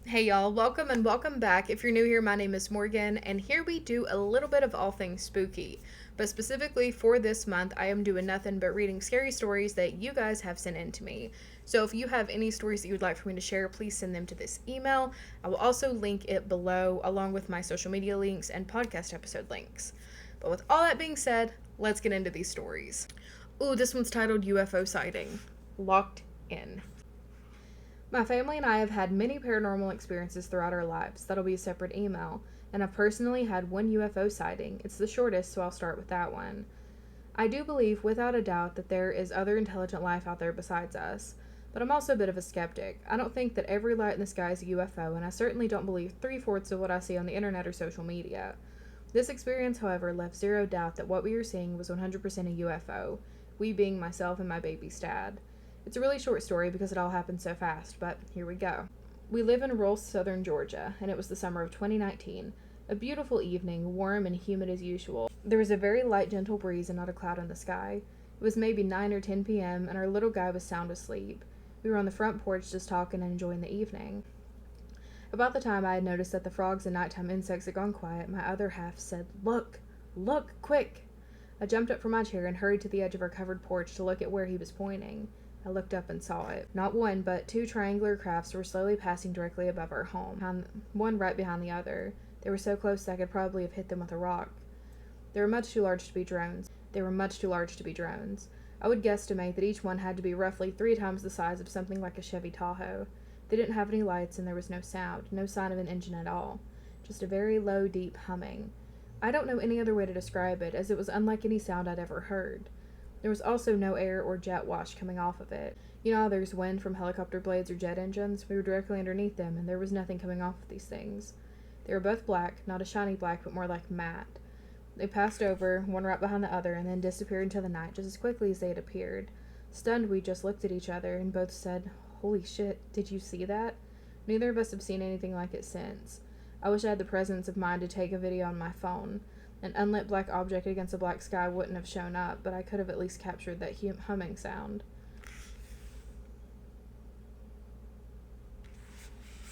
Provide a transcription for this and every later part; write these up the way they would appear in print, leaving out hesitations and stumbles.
Hey y'all, welcome and welcome back. If you're new here, my name is Morgan, and here we do a little bit of all things spooky. But specifically for this month, I am doing nothing but reading scary stories that you guys have sent in to me. So if you have any stories that you would like for me to share, please send them to this email. I will also link it below, along with my social media links and podcast episode links. But with all that being said, let's get into these stories. Ooh, this one's titled UFO Sighting. Locked in. My family and I have had many paranormal experiences throughout our lives. That'll be a separate email. And I've personally had one UFO sighting. It's the shortest, so I'll start with that one. I do believe, without a doubt, that there is other intelligent life out there besides us. But I'm also a bit of a skeptic. I don't think that every light in the sky is a UFO, and I certainly don't believe three-fourths of what I see on the internet or social media. This experience, however, left zero doubt that what we were seeing was 100% a UFO, we being myself and my baby's dad. It's a really short story because it all happened so fast, but here we go. We live in rural southern Georgia, and it was the summer of 2019. A beautiful evening, warm and humid as usual. There was a very light, gentle breeze and not a cloud in the sky. It was maybe 9 or 10 p.m., and our little guy was sound asleep. We were on the front porch just talking and enjoying the evening. About the time I had noticed that the frogs and nighttime insects had gone quiet, my other half said, "Look! Look! Quick!" I jumped up from my chair and hurried to the edge of our covered porch to look at where he was pointing. I looked up and saw it. Not one, but two triangular crafts were slowly passing directly above our home, one right behind the other. They were so close that I could probably have hit them with a rock. They were much too large to be drones. I would guesstimate that each one had to be roughly 3 times the size of something like a Chevy Tahoe. They didn't have any lights and there was no sound, no sign of an engine at all. Just a very low, deep humming. I don't know any other way to describe it, as it was unlike any sound I'd ever heard. There was also no air or jet wash coming off of it. You know how there's wind from helicopter blades or jet engines? We were directly underneath them, and there was nothing coming off of these things. They were both black, not a shiny black, but more like matte. They passed over, one right behind the other, and then disappeared into the night just as quickly as they had appeared. Stunned, we just looked at each other, and both said, "Holy shit, did you see that?" Neither of us have seen anything like it since. I wish I had the presence of mind to take a video on my phone. An unlit black object against a black sky wouldn't have shown up, but I could have at least captured that humming sound.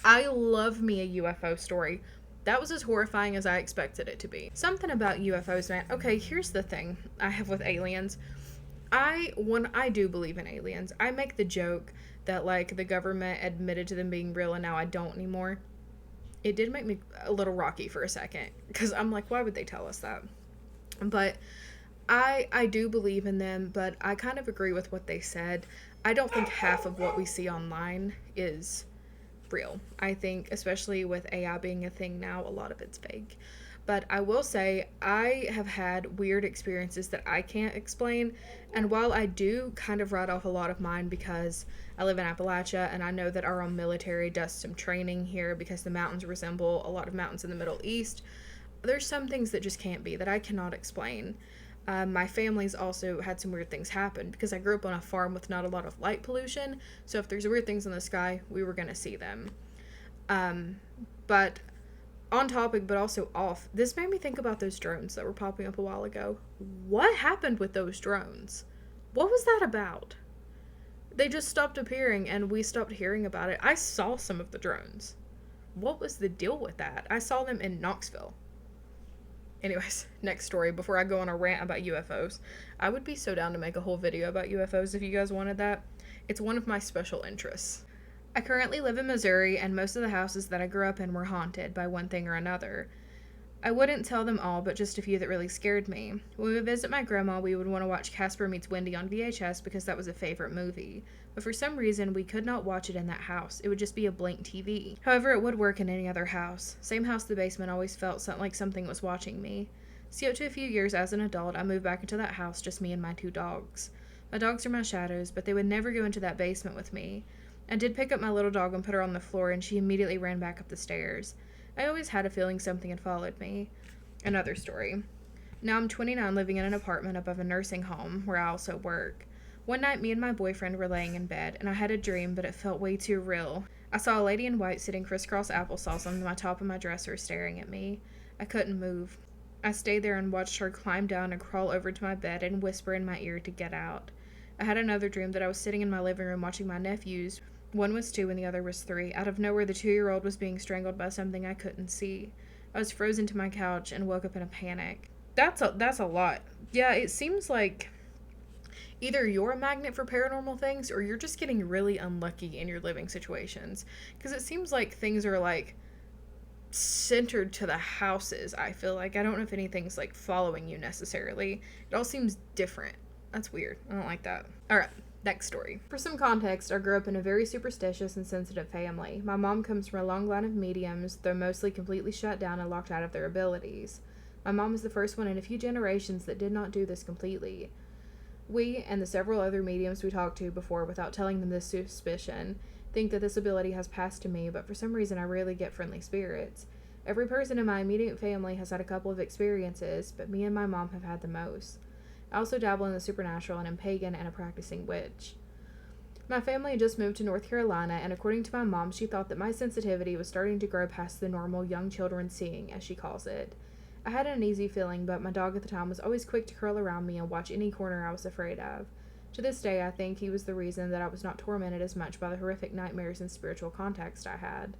I love me a UFO story. That was as horrifying as I expected it to be. Something about UFOs, man. Okay, here's the thing I have with aliens. When I do believe in aliens, I make the joke that, like, the government admitted to them being real and now I don't anymore. It did make me a little rocky for a second, because I'm like, why would they tell us that? But I do believe in them, but I kind of agree with what they said. I don't think half of what we see online is real. I think, especially with AI being a thing now, a lot of it's fake. But I will say, I have had weird experiences that I can't explain. And while I do kind of write off a lot of mine because I live in Appalachia and I know that our own military does some training here because the mountains resemble a lot of mountains in the Middle East, there's some things that just can't be, that I cannot explain. My family's also had some weird things happen because I grew up on a farm with not a lot of light pollution, so if there's weird things in the sky, we were going to see them. But on topic, but also off, this made me think about those drones that were popping up a while ago. What happened with those drones? What was that about? They just stopped appearing and we stopped hearing about it. I saw some of the drones. What was the deal with that? I saw them in Knoxville. Anyways, next story before I go on a rant about UFOs. I would be so down to make a whole video about UFOs if you guys wanted that. It's one of my special interests. I currently live in Missouri, and most of the houses that I grew up in were haunted by one thing or another. I wouldn't tell them all, but just a few that really scared me. When we would visit my grandma, we would want to watch Casper Meets Wendy on VHS because that was a favorite movie. But for some reason, we could not watch it in that house. It would just be a blank TV. However, it would work in any other house. Same house, the basement always felt like something was watching me. See, up to a few years as an adult, I moved back into that house, just me and my 2 dogs. My dogs are my shadows, but they would never go into that basement with me. I did pick up my little dog and put her on the floor, and she immediately ran back up the stairs. I always had a feeling something had followed me. Another story. Now I'm 29, living in an apartment above a nursing home where I also work. One night, me and my boyfriend were laying in bed, and I had a dream, but it felt way too real. I saw a lady in white sitting crisscross applesauce on the top of my dresser staring at me. I couldn't move. I stayed there and watched her climb down and crawl over to my bed and whisper in my ear to get out. I had another dream that I was sitting in my living room watching my nephews One was 2 and the other was 3. Out of nowhere, the 2-year-old was being strangled by something I couldn't see. I was frozen to my couch and woke up in a panic. That's a lot. Yeah, it seems like either you're a magnet for paranormal things or you're just getting really unlucky in your living situations. Because it seems like things are like centered to the houses, I feel like. I don't know if anything's like following you necessarily. It all seems different. That's weird. I don't like that. Alright, next story. For some context, I grew up in a very superstitious and sensitive family. My mom comes from a long line of mediums, though mostly completely shut down and locked out of their abilities. My mom was the first one in a few generations that did not do this completely. We, and the several other mediums we talked to before without telling them this suspicion, think that this ability has passed to me, but for some reason I rarely get friendly spirits. Every person in my immediate family has had a couple of experiences, but me and my mom have had the most. I also dabble in the supernatural and am pagan and a practicing witch. My family had just moved to North Carolina, and according to my mom, she thought that my sensitivity was starting to grow past the normal young children seeing, as she calls it. I had an uneasy feeling, but my dog at the time was always quick to curl around me and watch any corner I was afraid of. To this day, I think he was the reason that I was not tormented as much by the horrific nightmares and spiritual contacts I had.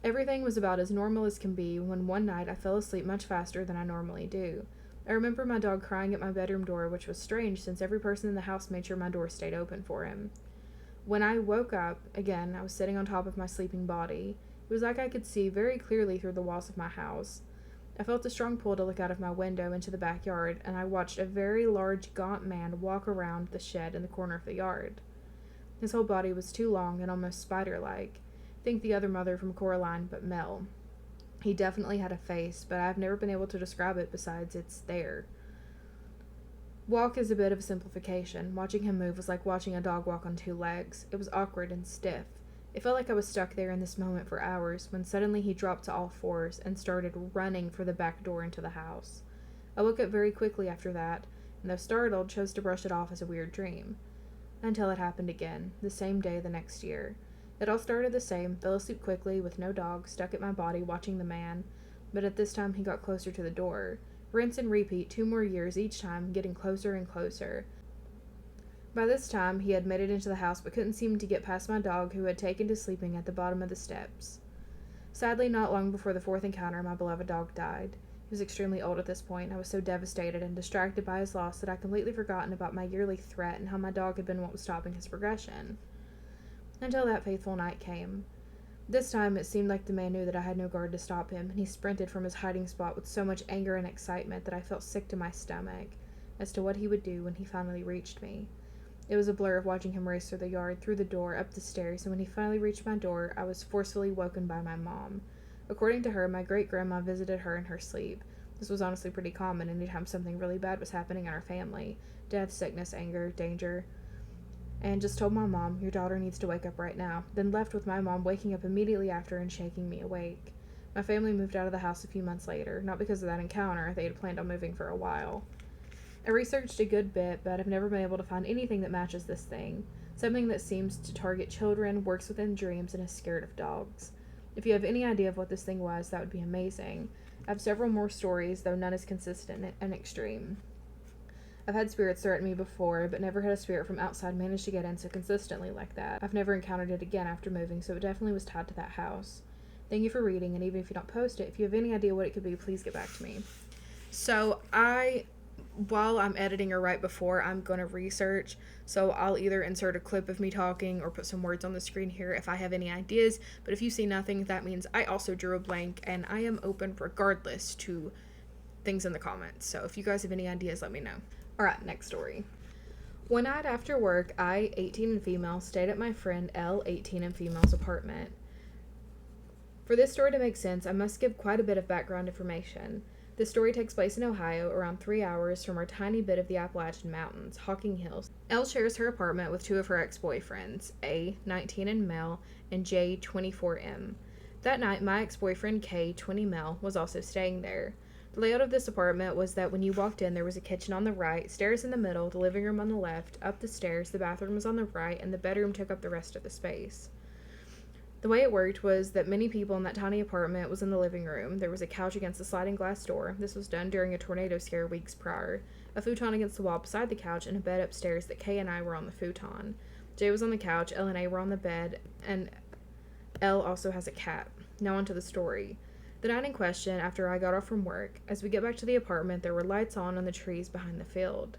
Everything was about as normal as can be when one night I fell asleep much faster than I normally do. I remember my dog crying at my bedroom door, which was strange since every person in the house made sure my door stayed open for him. When I woke up, again, I was sitting on top of my sleeping body. It was like I could see very clearly through the walls of my house. I felt a strong pull to look out of my window into the backyard, and I watched a very large, gaunt man walk around the shed in the corner of the yard. His whole body was too long and almost spider-like. Think the other mother from Coraline, but Mel. He definitely had a face, but I've never been able to describe it besides it's there. Walk is a bit of a simplification. Watching him move was like watching a dog walk on 2 legs. It was awkward and stiff. It felt like I was stuck there in this moment for hours, when suddenly he dropped to all fours and started running for the back door into the house. I woke up very quickly after that, and though startled, chose to brush it off as a weird dream. Until it happened again, the same day the next year. It all started the same, fell asleep quickly, with no dog, stuck at my body watching the man, but at this time he got closer to the door. Rinse and repeat 2 more years each time, getting closer and closer. By this time, he had made it into the house but couldn't seem to get past my dog, who had taken to sleeping at the bottom of the steps. Sadly, not long before the 4th encounter, my beloved dog died. He was extremely old at this point, and I was so devastated and distracted by his loss that I completely forgotten about my yearly threat and how my dog had been what was stopping his progression. Until that fateful night came. This time, it seemed like the man knew that I had no guard to stop him, and he sprinted from his hiding spot with so much anger and excitement that I felt sick to my stomach as to what he would do when he finally reached me. It was a blur of watching him race through the yard, through the door, up the stairs, and when he finally reached my door, I was forcefully woken by my mom. According to her, my great-grandma visited her in her sleep. This was honestly pretty common anytime something really bad was happening in our family. Death, sickness, anger, danger. And just told my mom, "Your daughter needs to wake up right now," then left with my mom waking up immediately after and shaking me awake. My family moved out of the house a few months later, not because of that encounter. They had planned on moving for a while. I researched a good bit, but I've never been able to find anything that matches this thing. Something that seems to target children, works within dreams, and is scared of dogs. If you have any idea of what this thing was, that would be amazing. I have several more stories, though none as consistent and extreme. I've had spirits threaten me before, but never had a spirit from outside manage to get in so consistently like that. I've never encountered it again after moving, so it definitely was tied to that house. Thank you for reading, and even if you don't post it, if you have any idea what it could be, please get back to me. So while I'm editing or right before, I'm going to research, so I'll either insert a clip of me talking or put some words on the screen here if I have any ideas, but if you see nothing, that means I also drew a blank, and I am open regardless to things in the comments, so if you guys have any ideas, let me know. Alright, next story. One night after work, I, 18 and female, stayed at my friend L, 18 and female's apartment. For this story to make sense, I must give quite a bit of background information. This story takes place in Ohio, around 3 hours from our tiny bit of the Appalachian Mountains, Hocking Hills. Elle shares her apartment with 2 of her ex-boyfriends, A, 19 and male, and J, 24M. That night, my ex-boyfriend K, 20 male, was also staying there. The layout of this apartment was that when you walked in, there was a kitchen on the right, stairs in the middle, the living room on the left, up the stairs, the bathroom was on the right, and the bedroom took up the rest of the space. The way it worked was that many people in that tiny apartment was in the living room. There was a couch against the sliding glass door. This was done during a tornado scare weeks prior. A futon against the wall beside the couch, and a bed upstairs that Kay and I were on the futon. Jay was on the couch, Elle and A were on the bed, and Elle also has a cat. Now on to the story. The night in question, after I got off from work, as we get back to the apartment, there were lights on the trees behind the field.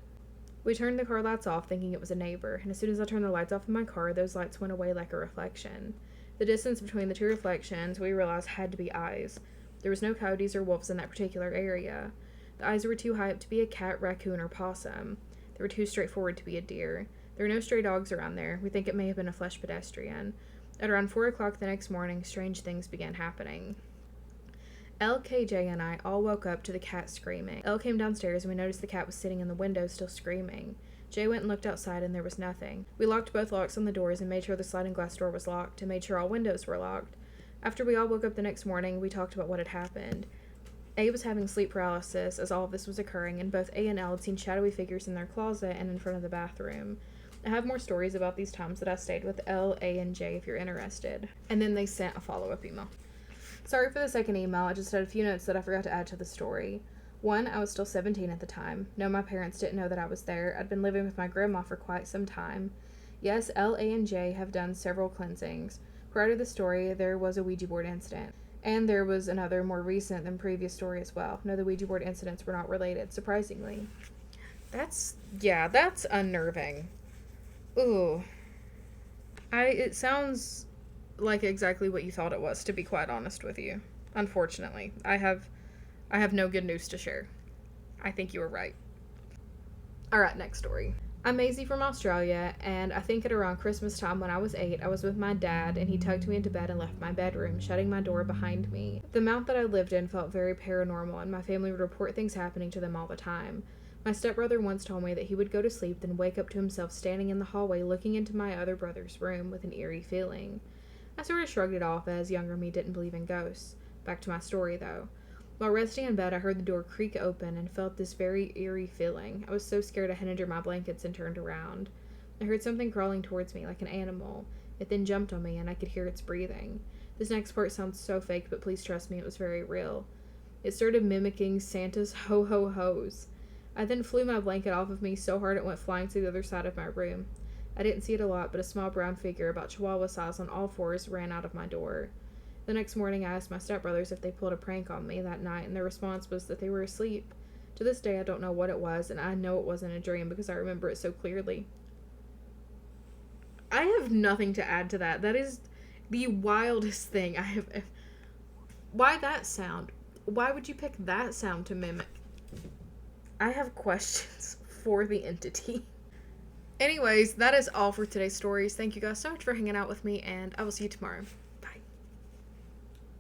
We turned the car lights off thinking it was a neighbor, and as soon as I turned the lights off in my car, those lights went away like a reflection. The distance between the two reflections we realized had to be eyes. There was no coyotes or wolves in that particular area. The eyes were too high up to be a cat, raccoon, or possum. They were too straightforward to be a deer. There were no stray dogs around there. We think it may have been a flesh pedestrian. At around 4 o'clock the next morning, strange things began happening. LKJ and I all woke up to the cat screaming. Elle came downstairs and we noticed the cat was sitting in the window still screaming. Jay went and looked outside and there was nothing. We locked both locks on the doors and made sure the sliding glass door was locked and made sure all windows were locked. After we all woke up the next morning, we talked about what had happened. A was having sleep paralysis as all of this was occurring, and both A and L had seen shadowy figures in their closet and in front of the bathroom. I have more stories about these times that I stayed with L, A, and J if you're interested. And then they sent a follow-up email. Sorry for the second email, I just had a few notes that I forgot to add to the story. 1, I was still 17 at the time. No, my parents didn't know that I was there. I'd been living with my grandma for quite some time. Yes, L, A, and J have done several cleansings. Prior to the story, there was a Ouija board incident. And there was another more recent than previous story as well. No, the Ouija board incidents were not related, surprisingly. That's unnerving. Ooh. It sounds like exactly what you thought it was, to be quite honest with you. Unfortunately. I have no good news to share. I think you were right. Alright, next story. I'm Maisie from Australia, and I think at around Christmas time when I was 8, I was with my dad, and he tucked me into bed and left my bedroom, shutting my door behind me. The mount that I lived in felt very paranormal, and my family would report things happening to them all the time. My stepbrother once told me that he would go to sleep, then wake up to himself standing in the hallway looking into my other brother's room with an eerie feeling. I sort of shrugged it off as younger me didn't believe in ghosts. Back to my story, though. While resting in bed, I heard the door creak open and felt this very eerie feeling. I was so scared I hid under my blankets and turned around. I heard something crawling towards me like an animal. It then jumped on me and I could hear its breathing. This next part sounds so fake, but please trust me, it was very real. It started mimicking Santa's ho-ho-hos. I then flew my blanket off of me so hard it went flying to the other side of my room. I didn't see it a lot, but a small brown figure about chihuahua size on all fours ran out of my door. The next morning, I asked my stepbrothers if they pulled a prank on me that night, and their response was that they were asleep. To this day, I don't know what it was, and I know it wasn't a dream because I remember it so clearly. I have nothing to add to that. That is the wildest thing I have. Why that sound? Why would you pick that sound to mimic? I have questions for the entity. Anyways, that is all for today's stories. Thank you guys so much for hanging out with me, and I will see you tomorrow.